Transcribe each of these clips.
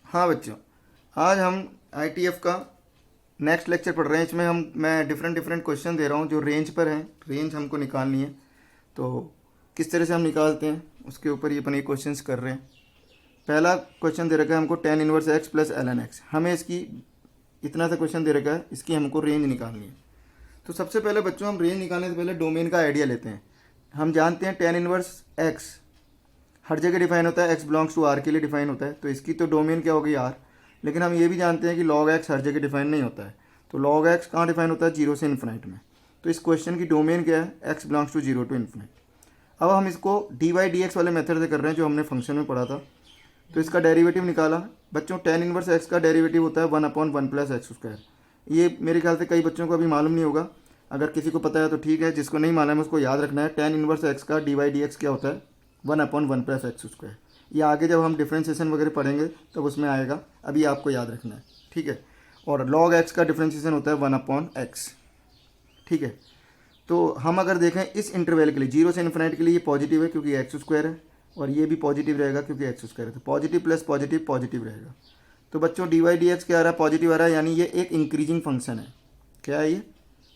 हाँ बच्चों, आज हम आईटीएफ का नेक्स्ट लेक्चर पढ़ रहे हैं। इसमें मैं डिफरेंट डिफरेंट क्वेश्चन दे रहा हूँ जो रेंज पर हैं। रेंज हमको निकालनी है, तो किस तरह से हम निकालते हैं उसके ऊपर ये अपन ये क्वेश्चंस कर रहे हैं। पहला क्वेश्चन दे रखा है हमको tan inverse x plus ln x. हमें इसकी इतना सा क्वेश्चन दे रखा है, इसकी हमको रेंज निकालनी है। तो सबसे पहले बच्चों, हम रेंज निकालने से पहले डोमेन का आइडिया लेते हैं। हम जानते हैं tan इनवर्स एक्स हर जगह डिफाइन होता है, एक्स बिलोंग्स टू आर के लिए डिफाइन होता है, तो इसकी तो डोमेन क्या हो गई आर। लेकिन हम ये भी जानते हैं कि log x हर जगह डिफाइन नहीं होता है, तो log x कहाँ डिफाइन होता है, जीरो से इन्फिनाइट में। तो इस क्वेश्चन की डोमेन क्या है, x belongs to zero to infinite. अब हम इसको डी वाई डी एक्स वाले मेथड से कर रहे हैं जो हमने फंक्शन में पढ़ा था। तो इसका डेरिवेटिव निकाला बच्चों। tan इनवर्स एक्स का डेरिवेटिव होता है 1/1 प्लस एक्स स्क्वायर। ये मेरे ख्याल से कई बच्चों को अभी मालूम नहीं होगा, अगर किसी को पता है तो ठीक है, जिसको नहीं मालूम है उसको याद रखना है। tan इनवर्स एक्स का डी वाई डी एक्स क्या होता है, 1/1 प्लस एक्स स्क्वायर। ये आगे जब हम डिफ्रेंशिएशन वगैरह पढ़ेंगे तब उसमें आएगा, अभी आपको याद रखना है, ठीक है। और log x का डिफ्रेंशिएशन होता है 1/x, ठीक है। तो हम अगर देखें इस इंटरवल के लिए, जीरो से इन्फिनाइट के लिए ये पॉजिटिव है क्योंकि एक्स स्क्वायर है, और ये भी पॉजिटिव रहेगा क्योंकि एक्स स्क्वायर है। तो पॉजिटिव प्लस पॉजिटिव पॉजिटिव रहेगा। तो बच्चों डी वाई डी एक्स क्या आ रहा है, पॉजिटिव आ रहा है, यानी ये एक इंक्रीजिंग फंक्शन है। क्या है ये,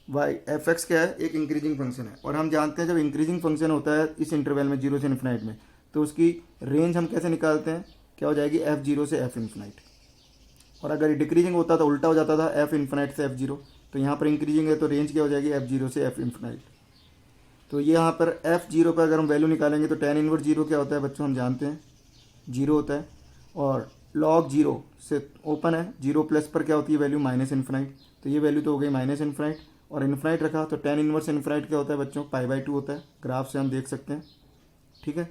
वाई एफ एक्स क्या है, एक इंक्रीजिंग फंक्शन है। और हम जानते हैं जब इंक्रीजिंग फंक्शन होता है इस इंटरवल में जीरो से इन्फिनाइट में, तो उसकी रेंज हम कैसे निकालते हैं, क्या हो जाएगी, एफ जीरो से एफ इन्फिनाइट। और अगर डिक्रीजिंग होता तो उल्टा हो जाता था, एफ इन्फिनाइट से एफ जीरो। तो यहाँ पर इंक्रीजिंग है तो रेंज क्या हो जाएगी, एफ जीरो से एफ इन्फिनाइट। तो ये यहाँ पर एफ जीरो पर अगर हम वैल्यू निकालेंगे तो tan इनवर्स जीरो क्या होता है बच्चों, हम जानते हैं जीरो होता है। और log जीरो से ओपन है, जीरो प्लस पर क्या होती है वैल्यू, माइनस इन्फिनाइट। तो ये वैल्यू तो हो गई माइनस इन्फिनाइट, और इन्फिनाइट रखा तो tan इनवर्स इन्फिनाइट क्या होता है बच्चों, π/2 होता है। ग्राफ से हम देख सकते हैं, ठीक है।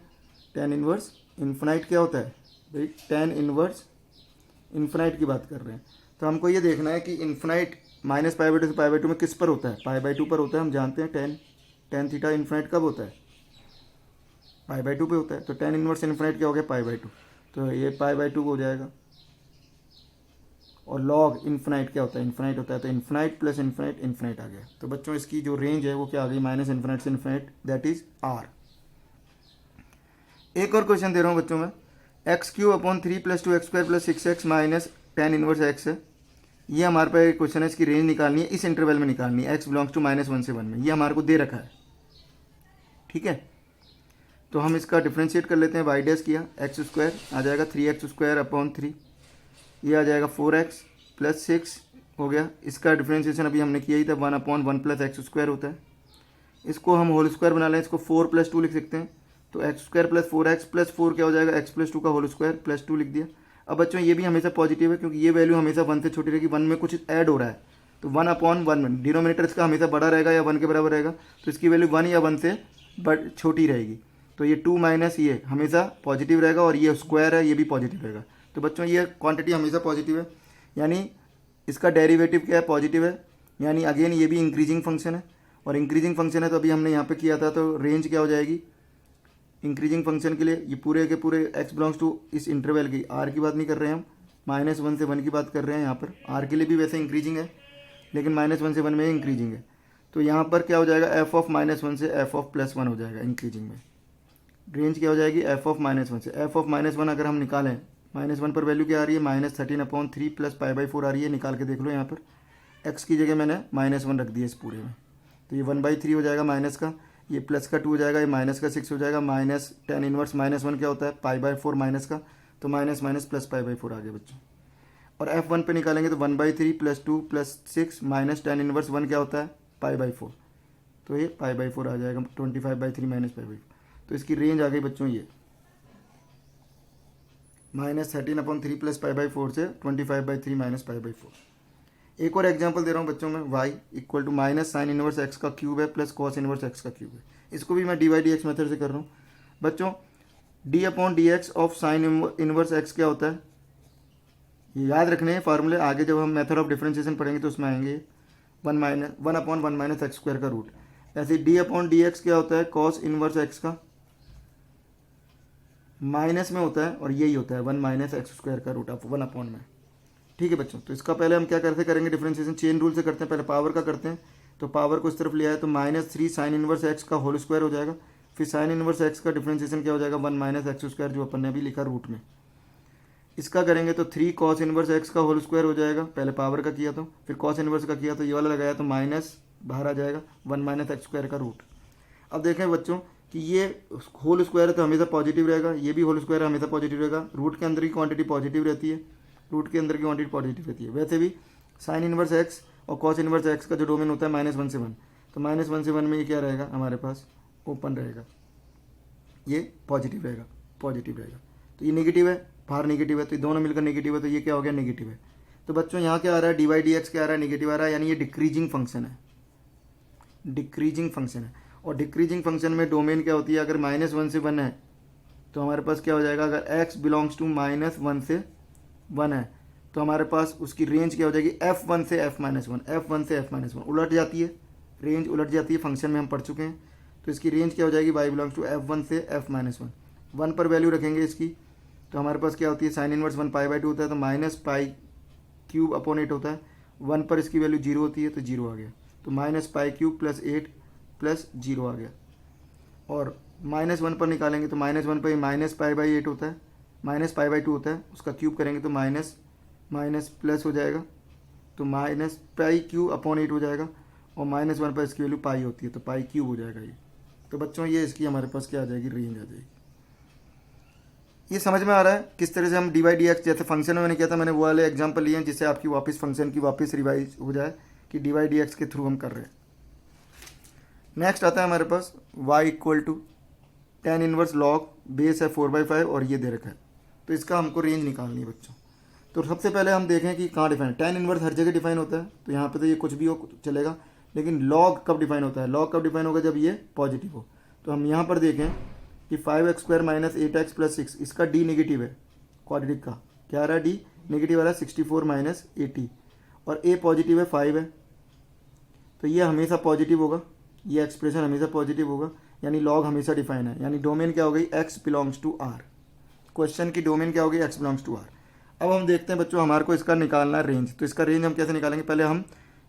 tan इनवर्स इन्फिनाइट क्या होता है भाई, tan इनवर्स इन्फिनाइट की बात कर रहे हैं। तो हमको ये देखना है कि इन्फिनाइट माइनस π/2 से π/2 में किस पर होता है, π/2 पर होता है। हम जानते हैं tan थीटा इन्फिनाइट कब होता है, π/2 पे होता है। तो tan इनवर्स इन्फिनाइट क्या हो गया, π/2। तो ये π/2 हो जाएगा। और log इन्फिनाइट क्या होता है, इन्फिनाइट होता है, तो इन्फिनाइट प्लस इन्फिनाइट इन्फिनाइट आ गया। तो बच्चों इसकी जो रेंज है वो क्या आ गई, माइनस इन्फिनाइट से इन्फिनाइट, दैट इज आर। एक और क्वेश्चन दे रहा हूँ बच्चों में, x³ + 2x² + 6x minus tan inverse x है। ये हमारे पास क्वेश्चन है, इसकी रेंज निकालनी है, इस इंटरवल में निकालनी है, x बिलोंग्स टू -1 से 1 में। ये हमारे को दे रखा है, ठीक है। तो हम इसका डिफ्रेंशिएट कर लेते हैं, वाई डैश किया, x² आ जाएगा 3x² / 3, ये आ जाएगा 4x + 6 हो गया। इसका डिफ्रेंशिएशन अभी हमने किया ही था, 1/1 + x² होता है। इसको हम होल स्क्वायर बना लें, इसको 4 + 2 लिख सकते हैं। तो x² + 4x + 4 क्या हो जाएगा, x + 2 का होल स्क्वायर + 2 लिख दिया। अब बच्चों ये भी हमेशा पॉजिटिव है क्योंकि ये वैल्यू हमेशा 1 से छोटी रहेगी, 1 में कुछ ऐड हो रहा है, तो 1/1 में डिनोमिनेटर इसका हमेशा बड़ा रहेगा या 1 के बराबर रहेगा, तो इसकी वैल्यू 1 या 1 से छोटी रहेगी। तो ये 2 माइनस ये हमेशा पॉजिटिव रहेगा, और ये स्क्वायर है ये भी पॉजिटिव रहेगा। तो बच्चों ये क्वांटिटी हमेशा पॉजिटिव है, यानी इसका डेरिवेटिव क्या है, पॉजिटिव है, यानी अगेन ये भी इंक्रीजिंग फंक्शन है। और इंक्रीजिंग फंक्शन है तो अभी हमने यहाँ पे किया था, तो रेंज क्या हो जाएगी इंक्रीजिंग फंक्शन के लिए, ये पूरे के पूरे x बिलोंग्स टू इस इंटरवल की, r की बात नहीं कर रहे हैं हम, -1 से 1 की बात कर रहे हैं। यहाँ पर r के लिए भी वैसे इंक्रीजिंग है, लेकिन -1 से 1 में इंक्रीजिंग है। तो यहाँ पर क्या हो जाएगा, f ऑफ -1 से f ऑफ +1 हो जाएगा इंक्रीजिंग में। रेंज क्या हो जाएगी, f ऑफ -1 से f ऑफ -1 अगर हम निकालें, -1 पर वैल्यू क्या आ रही है, -13/3 + π/4 आ रही है। निकाल के देख लो, यहाँ पर x की जगह मैंने -1 रख दिया इस पूरे में, तो ये 1/3 हो जाएगा माइनस का, ये प्लस का 2 हो जाएगा, ये माइनस का 6 हो जाएगा, माइनस tan इनवर्स -1 क्या होता है, π/4 माइनस का, तो माइनस माइनस प्लस π/4 आ गया बच्चों। और f1 पे निकालेंगे तो 1/3 + 2 + 6 माइनस tan इनवर्स 1 क्या होता है, π/4, तो ये π/4 आ जाएगा, 25/3 माइनस π/4। तो इसकी रेंज आ गई बच्चों ये -13/3 + π/4 से 25/3 माइनस π/4। एक और एग्जांपल दे रहा हूँ बच्चों में, y = minus sine inverse X का क्यूब है प्लस कॉस इनवर्स एक्स का क्यूब है। इसको भी मैं D Y D X method से कर रहा हूँ बच्चों। d/dx of sine inverse x क्या होता है, ये याद रखने हैं फार्मूले, आगे जब हम मेथड ऑफ डिफरेंशिएशन पढ़ेंगे तो उसमें आएंगे। 1/1 x² का रूट। ऐसे d/dx क्या होता है, कॉस इनवर्स एक्स का माइनस में होता है, और यही होता है 1 - x² का रूट ऑफ 1/, में, ठीक है बच्चों। तो इसका पहले हम क्या करते करेंगे, डिफरेंशिएशन चेन रूल से करते हैं, पहले पावर का करते हैं। तो पावर को इस तरफ लिया है तो -3 साइन इनवर्स एक्स का होल स्क्वायर हो जाएगा, फिर साइन इनवर्स एक्स का डिफरेंशिएशन क्या हो जाएगा, 1 - x², जो अपन ने अभी लिखा रूट में। इसका करेंगे तो 3 कॉस इनवर्स एक्स का होल स्क्वायर हो जाएगा, पहले पावर का किया तो, फिर कॉस इनवर्स का किया तो ये वाला लगाया तो माइनस बाहर आ जाएगा 1 माइनस एक्स स्क्वायर का रूट। अब देखें बच्चों कि ये होल स्क्वायर है तो हमेशा पॉजिटिव रहेगा, ये भी होल स्क्वायर हमेशा पॉजिटिव रहेगा, रूट के अंदर की क्वांटिटी पॉजिटिव रहती है, रूट के अंदर की क्वांटिटी पॉजिटिव रहती है। वैसे भी साइन इनवर्स एक्स और कॉस इनवर्स एक्स का जो डोमेन होता है -1 से 1, तो -1 से 1 में ये क्या रहेगा हमारे पास, ओपन रहेगा, ये पॉजिटिव रहेगा, पॉजिटिव रहेगा। तो ये नेगेटिव है, बाहर नेगेटिव है, तो ये दोनों मिलकर नेगेटिव है, तो ये क्या हो गया, नेगेटिव है। तो बच्चों यहाँ क्या आ रहा है, डी वाई डी एक्स क्या आ रहा है, नेगेटिव आ रहा है, यानी ये डिक्रीजिंग फंक्शन है, डिक्रीजिंग फंक्शन है। और डिक्रीजिंग फंक्शन में डोमेन क्या होती है, अगर -1 से 1 है तो हमारे पास क्या हो जाएगा, अगर x बिलोंग्स टू -1 से 1 है तो हमारे पास उसकी रेंज क्या हो जाएगी, f1 से f-1, f1 से f-1, उलट जाती है, रेंज उलट जाती है, फंक्शन में हम पढ़ चुके हैं। तो इसकी रेंज क्या हो जाएगी, y बिलोंग्स टू f1 से f-1, 1 पर वैल्यू रखेंगे इसकी, तो हमारे पास क्या होती है, साइन इनवर्स 1 पाई/2 होता है, तो -π³ होता है, 1 पर इसकी वैल्यू 0 होती है तो 0 आ गया, तो -π³ + 8 + 0 आ गया। और -1 पर निकालेंगे तो -1 पर -π/8 होता है, -π/2 होता है, उसका क्यूब करेंगे तो माइनस प्लस हो जाएगा, तो -π³ हो जाएगा, और -1 पर इसकी वैल्यू पाई होती है तो π³ हो जाएगा ये। तो बच्चों ये इसकी हमारे पास क्या आ जाएगी, रेंज आ जाएगी। ये समझ में आ रहा है किस तरह से हम डी वाई डी एक्स, जैसे फंक्शन में मैंने किया था, मैंने वो वाले एग्जाम्पल लिए हैं जिससे आपकी वापस फंक्शन की वापस रिवाइज हो जाए कि डी वाई डी एक्स के थ्रू हम कर रहे हैं। नेक्स्ट आता है हमारे पास y = tan inverse log base है 4/5 और ये दे रखा है, तो इसका हमको रेंज निकालनी है बच्चों। तो सबसे पहले हम देखें कि कहाँ डिफाइन, tan इनवर्स हर जगह डिफाइन होता है, तो यहाँ पे तो ये कुछ भी हो चलेगा, लेकिन log कब डिफाइन होता है, log कब डिफाइन होगा, जब ये पॉजिटिव हो। तो हम यहाँ पर देखें कि 5x² - 8x + 6, इसका d नेगेटिव है, क्वाड्रेटिक का क्या आ रहा है, d नेगेटिव आ रहा है 64 - 80, और a पॉजिटिव है 5 है, तो ये हमेशा पॉजिटिव होगा, ये एक्सप्रेशन हमेशा पॉजिटिव होगा, यानी लॉग हमेशा डिफाइन है, यानी डोमेन क्या हो गई, x belongs to r, question की डोमेन क्या हो गई, x बिलोंग्स टू r। अब हम देखते हैं बच्चों, हमारे को इसका निकालना है रेंज, तो इसका रेंज हम कैसे निकालेंगे, पहले हम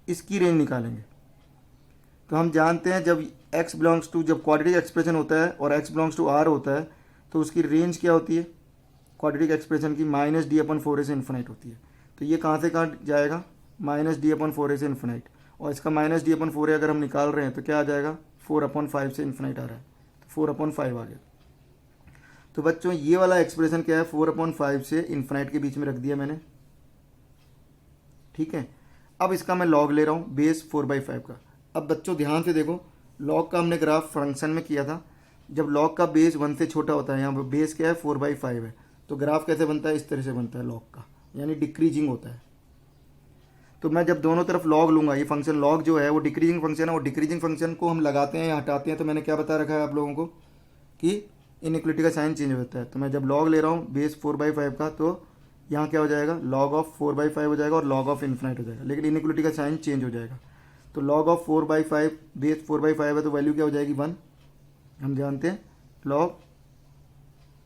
इसकी रेंज निकालेंगे। तो हम जानते हैं जब x बिलोंग्स टू, जब क्वाड्रेटिक एक्सप्रेशन होता है और x बिलोंग्स टू r होता है, तो उसकी रेंज क्या होती है क्वाड्रेटिक एक्सप्रेशन की, -d/4a से इन्फिनाइट होती है। तो ये कहाँ से कहाँ जाएगा, -d/4a से इन्फिनाइट, और इसका -d/4a अगर हम निकाल रहे हैं तो क्या आ जाएगा, 4/5 से इन्फिनाइट आ रहा है, तो 4/5 आ गया। तो बच्चों ये वाला एक्सप्रेशन क्या है, 4/5 से इन्फिनाइट के बीच में रख दिया मैंने, ठीक है। अब इसका मैं लॉग ले रहा हूँ बेस 4/5 का। अब बच्चों ध्यान से देखो, लॉग का हमने ग्राफ फंक्शन में किया था, जब लॉग का बेस 1 से छोटा होता है, यहाँ पर बेस क्या है 4/5 है, तो ग्राफ कैसे बनता है, इस तरह से बनता है लॉग का, यानी डिक्रीजिंग होता है। तो मैं जब दोनों तरफ लॉग लूँगा, ये फंक्शन लॉग जो है वो डिक्रीजिंग फंक्शन है, और डिक्रीजिंग फंक्शन को हम लगाते हैं या हटाते हैं, तो मैंने क्या बता रखा है आप लोगों को कि इनइक्वलिटी का साइन चेंज होता है। तो मैं जब लॉग ले रहा हूँ बेस 4/5 का, तो यहाँ क्या हो जाएगा, log ऑफ 4/5 हो जाएगा और log ऑफ इन्फिनाइट हो जाएगा, लेकिन इनइक्वलिटी का साइन चेंज हो जाएगा। तो log ऑफ 4/5 बेस 4/5 है, तो वैल्यू क्या हो जाएगी 1, हम जानते हैं log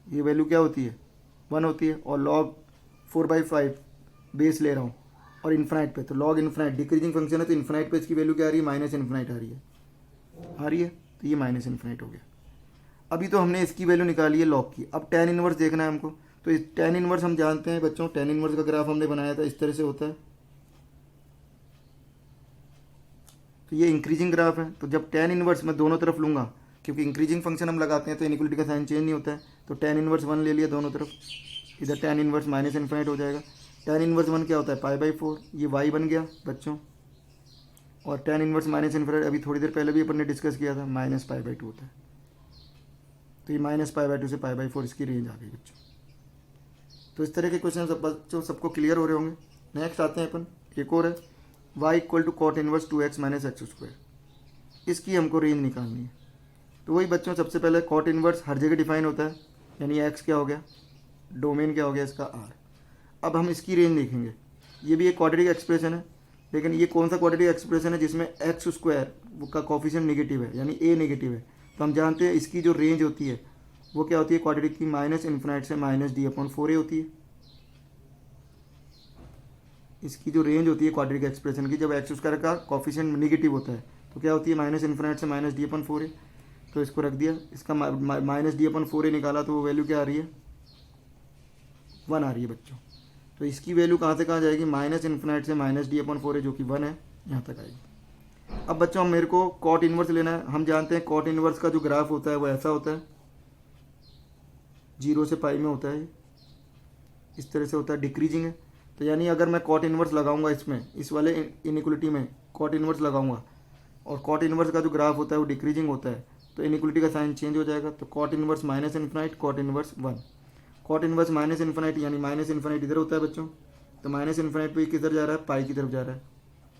ये वैल्यू क्या होती है 1 होती है, और log 4/5 बेस ले रहा हूँ और इन्फिनाइट पे, तो log इन्फिनाइट डिक्रीजिंग फंक्शन है, तो इन्फिनाइट पे इसकी वैल्यू क्या आ रही है, माइनस इन्फिनाइट आ रही है, तो ये माइनस इन्फिनाइट हो गया। अभी तो हमने इसकी वैल्यू निकाली है log की, अब tan इनवर्स देखना है हमको। तो इस tan इनवर्स हम जानते हैं बच्चों, tan इनवर्स का ग्राफ हमने बनाया था, इस तरह से होता है, तो ये इंक्रीजिंग ग्राफ है। तो जब tan इनवर्स मैं दोनों तरफ लूँगा, क्योंकि इंक्रीजिंग फंक्शन हम लगाते हैं तो इनइक्वलिटी का साइन चेंज नहीं होता है, तो tan इनवर्स 1 ले लिया दोनों तरफ, इधर tan इनवर्स माइनस इन्फिनाइट हो जाएगा। tan इनवर्स 1 क्या होता है π/4, ये y बन गया बच्चों, और tan इनवर्स माइनस इन्फिनाइट अभी थोड़ी देर पहले भी अपन ने डिस्कस किया था, -π/2 होता है, तो ये -π/2 से π/4 इसकी रेंज आ गई बच्चों। तो इस तरह के क्वेश्चन सब बच्चों सबको क्लियर हो रहे होंगे। नेक्स्ट आते हैं अपन, एक और है y = cot inverse 2x - x², इसकी हमको रेंज निकालनी है। तो वही बच्चों, सबसे पहले cot इनवर्स हर जगह डिफाइन होता है, यानी x क्या हो गया, डोमेन क्या हो गया इसका r। अब हम इसकी रेंज देखेंगे, ये भी एक क्वाड्रेटिक एक्सप्रेशन है, लेकिन ये कौन सा क्वाड्रेटिक एक्सप्रेशन है जिसमें x² का कोफिशिएंट नेगेटिव है, यानी a नेगेटिव है। तो हम जानते हैं इसकी जो रेंज होती है वो क्या होती है क्वाड्रेटिक की, -∞ से -d/4a होती है। इसकी जो रेंज होती है क्वाड्रेटिक एक्सप्रेशन की, जब x² का कोफिशिएंट नेगेटिव होता है तो क्या होती है -∞ से -d/4a। तो इसको रख दिया, इसका -d/4a निकाला, तो वो वैल्यू क्या आ रही है 1 आ रही है बच्चों। तो इसकी वैल्यू कहाँ से कहाँ जाएगी, माइनस इन्फिनाइट से माइनस d/4 है जो कि 1 है, यहाँ तक आएगी। अब बच्चों मेरे को कॉट इनवर्स लेना है। हम जानते हैं कॉट इनवर्स का जो ग्राफ होता है वो ऐसा होता है, 0 से पाई में होता है, इस तरह से होता है, डिक्रीजिंग है। तो यानी अगर मैं कॉट इनवर्स लगाऊंगा इसमें, इस वाले इनइक्वलिटी में कॉट इनवर्स लगाऊंगा और कॉट इनवर्स का जो ग्राफ होता है वो डिक्रीजिंग होता है, तो इनइक्वलिटी का साइन चेंज हो जाएगा। तो cot inverse minus infinite, cot inverse 1, cot inverse minus infinite यानी माइनस इन्फिनाइट इधर होता है बच्चों, तो माइनस इन्फिनाइट पे किधर जा रहा है, पाई की तरफ जा रहा है,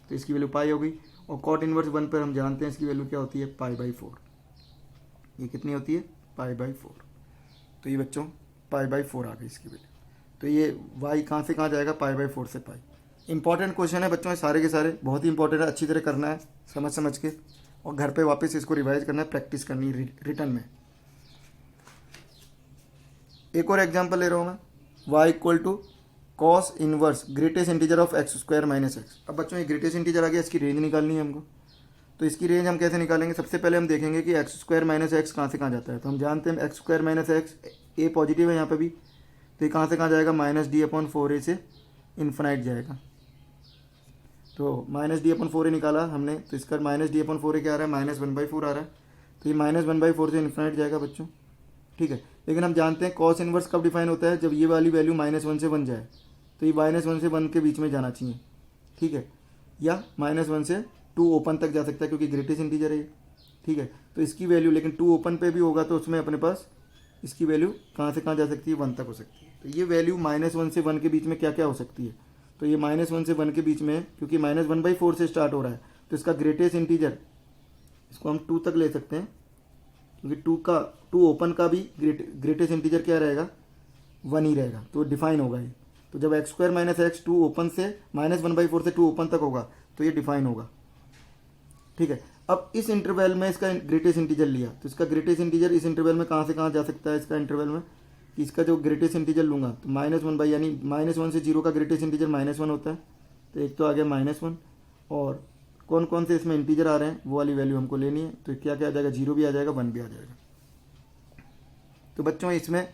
तो इसकी वैल्यू पाई होगी। और कॉट इनवर्स 1 पर हम जानते हैं इसकी वैल्यू क्या होती है, π/4। ये कितनी होती है, π/4। तो ये बच्चों π/4 आ गई इसकी वैल्यू। तो ये y कहाँ से कहाँ जाएगा, π/4 से पाई। इंपॉर्टेंट क्वेश्चन है बच्चों, सारे के सारे बहुत ही इंपॉर्टेंट है, अच्छी तरह करना है समझ के, और घर पे वापस इसको रिवाइज करना है, प्रैक्टिस करनी है रिटर्न में। एक और एग्जांपल ले रहा हूँ मैं, y equal to cos inverse greatest integer of x² - x। अब बच्चों ये ग्रेटेस्ट इंटीजर आ गया, इसकी रेंज निकालनी है हमको। तो इसकी रेंज हम कैसे निकालेंगे, सबसे पहले हम देखेंगे कि x² - x कहाँ से कहाँ जाता है। तो हम जानते हैं x² - x, a पॉजिटिव है यहाँ पे भी, तो ये कहाँ से कहाँ जाएगा, -d/4a से इन्फिनाइट जाएगा। तो -d/4a निकाला हमने, तो इसका -d/4a क्या आ रहा है, -1/4 आ रहा है। तो ये -1/4 से इन्फिनाइट जाएगा बच्चों, ठीक है। लेकिन हम जानते हैं कॉस इनवर्स कब डिफाइन होता है, जब ये वाली वैल्यू -1 से 1 जाए, तो ये -1 से 1 के बीच में जाना चाहिए, ठीक है, या -1 से 2 ओपन तक जा सकता है क्योंकि ग्रेटेस्ट इंटीजर है ये, ठीक है। तो इसकी वैल्यू लेकिन 2 ओपन पे भी होगा तो उसमें अपने पास इसकी वैल्यू कहाँ से कहाँ जा सकती है, 1 तक हो सकती है। तो ये वैल्यू -1 से 1 के बीच में क्या क्या हो सकती है, तो ये -1 से 1 के बीच में, क्योंकि -1/4 से स्टार्ट हो रहा है, तो इसका ग्रेटेस्ट इंटीजर इसको हम 2 तक ले सकते हैं, क्योंकि 2 ओपन का भी ग्रेटेस्ट इंटीजर क्या रहेगा, 1 ही रहेगा, तो डिफाइन होगा ये। तो जब x² - x 2 ओपन से -1/4 से 2 ओपन तक होगा तो ये डिफाइन होगा, ठीक है। अब इस इंटरवल में इसका ग्रेटेस्ट इंटीजर लिया, तो इसका ग्रेटेस्ट इंटीजर इस इंटरवल में कहाँ से कहाँ जा सकता है, इसका इंटरवल में कि इसका जो ग्रेटेस्ट इंटीजर लूँगा तो -1 यानी -1 से 0 का ग्रेटेस्ट इंटीजर -1 होता है, तो एक तो आ गया -1, और कौन कौन से इसमें इंटीजर आ रहे हैं वो वाली वैल्यू हमको लेनी है। तो क्या क्या आ जाएगा, 0 भी आ जाएगा, 1 भी आ जाएगा। तो बच्चों इसमें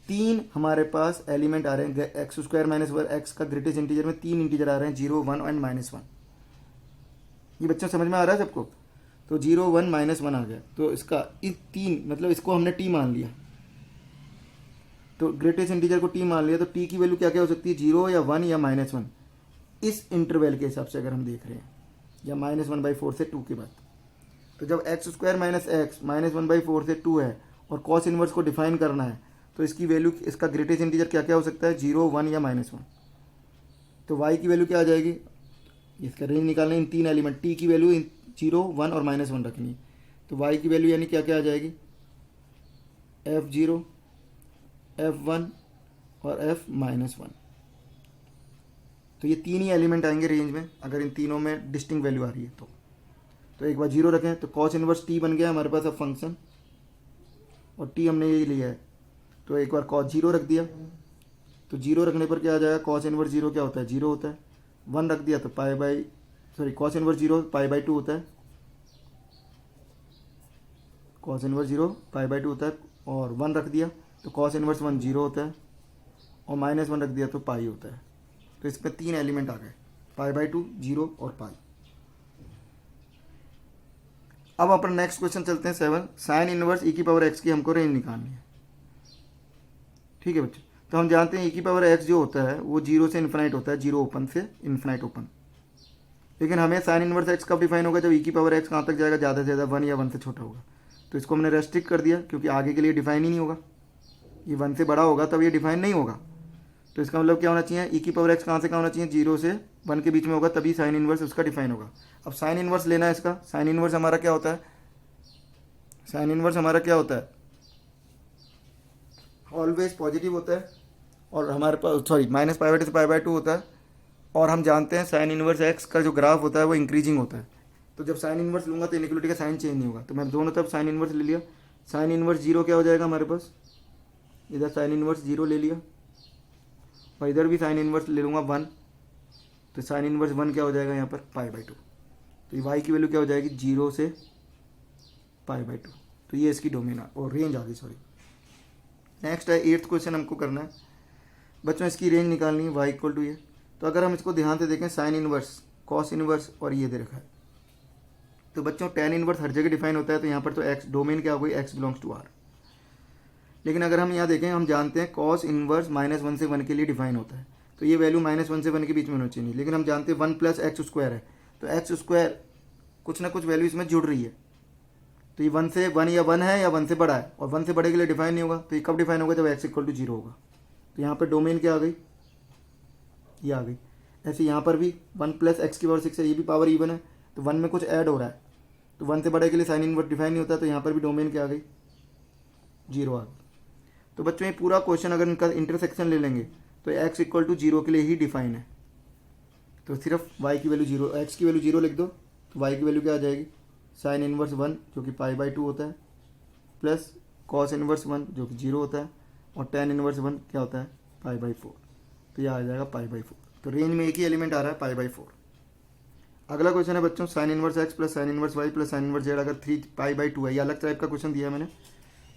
3 हमारे पास एलिमेंट आ रहे हैं, x² - x का ग्रेटेस्ट इंटीजर में 3 इंटीजर आ रहे हैं, 0, 1 एंड -1। ये बच्चों समझ में आ रहा है सबको, तो 0, 1, -1 आ गया, तो इसका इस 3 मतलब इसको हमने t मान लिया, तो ग्रेटेस्ट इंटीजर को t मान लिया, तो t की वैल्यू क्या क्या हो सकती है, 0 या 1 या -1, इस इंटरवल के हिसाब से अगर हम देख रहे हैं, या -1/4 से 2 के बाद। तो जब x² - x -1/4 से 2 है और कॉस इनवर्स को डिफाइन करना है, तो इसकी वैल्यू, इसका ग्रेटेस्ट इंटीजर क्या क्या हो सकता है, 0, 1 या -1। तो y की वैल्यू क्या आ जाएगी, इसका रेंज निकालना है, इन 3 एलिमेंट t की वैल्यू 0, 1 और -1 रखनी है। तो y की वैल्यू यानी क्या क्या आ जाएगी, f0, f1 और f-1। तो ये 3 ही एलिमेंट आएंगे रेंज में, अगर इन तीनों में डिस्टिंक्ट वैल्यू आ रही है तो एक बार 0 रखें, तो कॉस इनवर्स t बन गया हमारे पास अब फंक्शन, और t हमने यही लिया है, तो एक बार कॉस 0 रख दिया, तो 0 रखने पर क्या आ जाएगा, कॉस इनवर्स 0 क्या होता है, 0 होता है। 1 रख दिया तो कॉस इनवर्स 0 π/2 होता है, कॉस इनवर्स 0 π/2 होता है, और 1 रख दिया तो कॉस इनवर्स 1 0 होता है, और -1 रख दिया तो पाई होता है। तो इसमें 3 एलिमेंट आ गए, π/2, 0 और पाई। अब अपन नेक्स्ट क्वेश्चन चलते हैं 7, साइन इनवर्स e⁻x की हमको रेंज निकालनी है, ठीक है बच्चों। तो हम जानते हैं e⁻x जो होता है वो 0 से इन्फिनाइट होता है, 0 ओपन से इन्फिनाइट ओपन। लेकिन हमें साइन इनवर्स x कब डिफाइन होगा, जब e⁻x कहाँ तक जाएगा, ज़्यादा से ज़्यादा 1 या 1 से छोटा होगा। तो इसको हमने रेस्ट्रिक्ट कर दिया, क्योंकि आगे के लिए डिफाइन ही नहीं होगा, ये 1 से बड़ा होगा तब ये डिफाइन नहीं होगा। तो इसका मतलब क्या होना चाहिए, e⁻x कहाँ से कहाँ होना चाहिए, 0 से 1 के बीच में होगा, तभी साइन इनवर्स उसका डिफाइन होगा। अब साइन इनवर्स लेना है इसका, साइन इनवर्स हमारा क्या होता है, साइन इनवर्स हमारा क्या होता है, ऑलवेज पॉजिटिव होता है, और हमारे पास -π/2 से π/2 होता है, और हम जानते हैं साइन इनवर्स x का जो ग्राफ होता है वो इंक्रीजिंग होता है। तो जब साइन इनवर्स लूँगा तो इनइक्वलिटी का साइन चेंज नहीं होगा, तो मैं दोनों तरफ साइन इनवर्स ले लिया। साइन इनवर्स 0 क्या हो जाएगा हमारे पास, इधर साइन इनवर्स 0 ले लिया, और इधर भी साइन इनवर्स ले लूँगा 1, तो साइन इनवर्स 1 क्या हो जाएगा यहाँ पर, π/2। तो y की वैल्यू क्या हो जाएगी, 0 से π/2। तो ये इसकी डोमेन और रेंज आ गई, सॉरी। नेक्स्ट है 8th क्वेश्चन हमको करना है, बच्चों इसकी रेंज निकालनी है वाई इक्वल टू ये। तो अगर हम इसको ध्यान से देखें साइन इनवर्स, कॉस इनवर्स और ये दे रखा है, तो बच्चों टेन इनवर्स हर जगह डिफाइन होता है, तो यहाँ पर तो एक्स डोमेन क्या हो गई, एक्स बिलोंग्स टू आर। लेकिन अगर हम यहाँ देखें, हम जानते हैं कॉस इनवर्स -1 से 1 के लिए डिफाइन होता है, तो ये वैल्यू -1 से 1 के बीच में होनी चाहिए, लेकिन हम जानते हैं 1 + x² है, तो x² कुछ ना कुछ वैल्यू इसमें जुड़ रही है, तो ये 1 से 1 या 1 है या 1 से बड़ा है, और 1 से बड़े के लिए डिफाइन नहीं होगा, तो ये कब डिफाइन होगा, जब x = 0 होगा। तो यहाँ पर डोमेन क्या आ गई, ये आ गई। ऐसे यहाँ पर भी 1 + x⁻6 है, ये भी पावर इवन है, तो 1 में कुछ ऐड हो रहा है, तो 1 से बड़े के लिए साइन इनवर्स डिफाइन नहीं होता, तो यहाँ पर भी डोमेन क्या आ गई, 0 आ गई। तो बच्चों ये पूरा क्वेश्चन अगर इनका इंटरसेक्शन ले लेंगे तो x = 0 के लिए ही डिफाइन है, तो सिर्फ y की वैल्यू 0, x की वैल्यू 0 लिख दो, तो y की वैल्यू क्या आ जाएगी, साइन इनवर्स 1 जो कि π/2 होता है, प्लस कॉस इनवर्स 1 जो कि 0 होता है, और tan इनवर्स 1 क्या होता है, π/4, तो यह आ जाएगा π/4। तो रेंज में एक ही एलिमेंट आ रहा है π/4। अगला क्वेश्चन है बच्चों sine inverse x plus sine inverse y plus sine inverse z अगर 3 π/2 है, ये अलग टाइप का क्वेश्चन दिया है मैंने,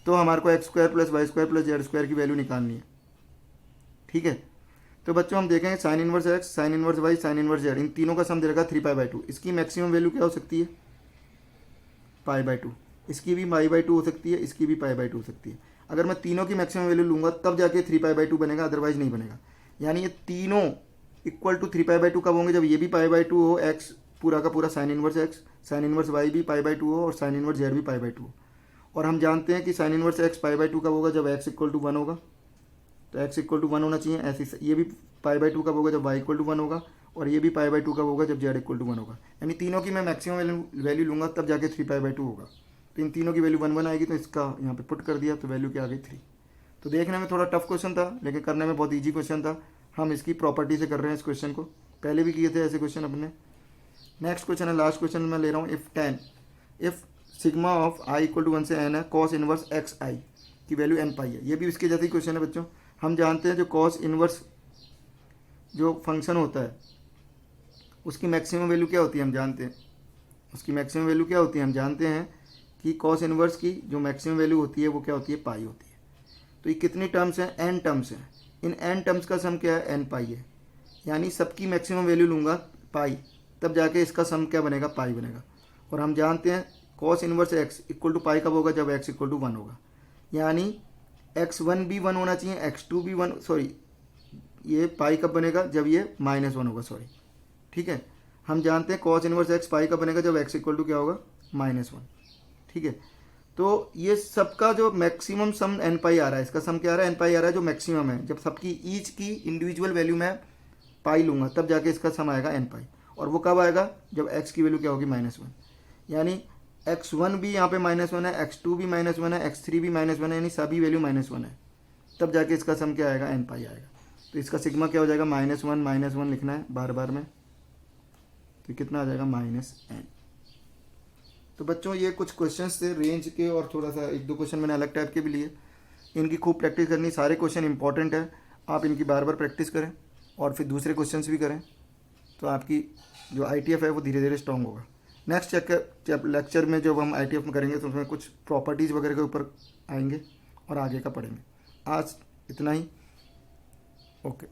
तो हमारे को x² + y² + z² की वैल्यू निकालनी है। ठीक है, तो बच्चों हम देखेंगे sine inverse x, sine inverse y, sine inverse z, इन तीनों का सम दे रखा 3 π/2। इसकी मैक्सिमम वैल्यू क्या हो सकती है, π/2। इसकी भी π/2 हो सकती है, इसकी भी π/2 हो सकती है। अगर मैं तीनों की मैक्सिमम वैल्यू लूंगा तब जाके 3 π/2 बनेगा, अदरवाइज नहीं बनेगा। यानी ये तीनों इक्वल टू 3 π/2 कब होंगे, जब ये भी π/2 हो, x पूरा का पूरा sine inverse x, sine inverse y भी π/2 हो, और साइन इनवर्स z भी π/2 हो। और हम जानते हैं कि साइन इनवर्स x π/2 कब होगा, जब x = 1 होगा, तो x = 1 होना चाहिए। ऐसे ये भी π/2 कब होगा, जब y = 1 होगा, और ये भी π/2 कब होगा, जब z = 1 होगा। यानी तीनों की मैं मैक्सिमम वैल्यू लूंगा तब जाके 3 π/2 होगा। तो इन तीनों की वैल्यू 1 1 आएगी, तो इसका यहाँ पे पुट कर दिया, तो वैल्यू क्या आ गई 3। तो देखने में थोड़ा टफ क्वेश्चन था, लेकिन करने में बहुत ईजी क्वेश्चन था। हम इसकी प्रॉपर्टी से कर रहे हैं इस क्वेश्चन को, पहले भी किए थे ऐसे क्वेश्चन अपने। नेक्स्ट क्वेश्चन है, लास्ट क्वेश्चन मैं ले रहा हूँ, इफ सिग्मा ऑफ i = 1 से n है, कॉस इनवर्स xi की वैल्यू n पाई है। ये भी इसके जैसे ही क्वेश्चन है बच्चों। हम जानते हैं जो कॉस इनवर्स जो फंक्शन होता है उसकी मैक्सिमम वैल्यू क्या होती है, हम जानते हैं उसकी मैक्सिमम वैल्यू क्या होती है, हम जानते हैं कि कॉस इनवर्स की जो मैक्सिमम वैल्यू होती है वो क्या होती है, पाई होती है। तो ये कितनी टर्म्स हैं, n टर्म्स हैं। इन n टर्म्स का सम क्या है, n पाई है। यानी सबकी मैक्सिमम वैल्यू लूँगा पाई, तब जाके इसका सम क्या बनेगा, पाई बनेगा। और हम जानते हैं कॉस इनवर्स x = पाई कब होगा, जब x = 1 होगा। यानी x1 भी 1 होना चाहिए, x2 भी 1, सॉरी ये पाई कब बनेगा, जब ये -1 होगा, सॉरी। ठीक है, हम जानते हैं कॉस इनवर्स x पाई कब बनेगा, जब x = क्या होगा, -1। ठीक है, तो ये सबका जो मैक्सिमम सम n पाई आ रहा है, इसका सम क्या आ रहा है, n पाई आ रहा है जो मैक्सिमम है। जब सबकी ईच की इंडिविजुअल वैल्यू मैं पाई लूँगा तब जाके इसका सम आएगा n पाई। और वो कब आएगा, जब x की वैल्यू क्या होगी, -1। यानी x1 भी यहाँ पे -1 है, x2 भी -1 है, x3 भी -1 है, यानी सभी वैल्यू -1 है, तब जाके इसका सम क्या आएगा, n पाई आएगा। तो इसका सिग्मा क्या हो जाएगा, -1 लिखना है बार बार में, तो कितना आ जाएगा, -n। तो बच्चों ये कुछ क्वेश्चंस थे रेंज के, और थोड़ा सा 1 2 क्वेश्चन मैंने अलग टाइप के भी लिए। इनकी खूब प्रैक्टिस करनी, सारे क्वेश्चन इंपॉर्टेंट है, आप इनकी बार बार प्रैक्टिस करें और फिर दूसरे क्वेश्चंस भी करें, तो आपकी जो ITF है वो धीरे धीरे स्ट्रॉन्ग होगा। नेक्स्ट लेक्चर में जब हम ITF में करेंगे तो उसमें कुछ प्रॉपर्टीज़ वगैरह के ऊपर आएंगे और आगे का पढ़ेंगे। आज इतना ही, ओके।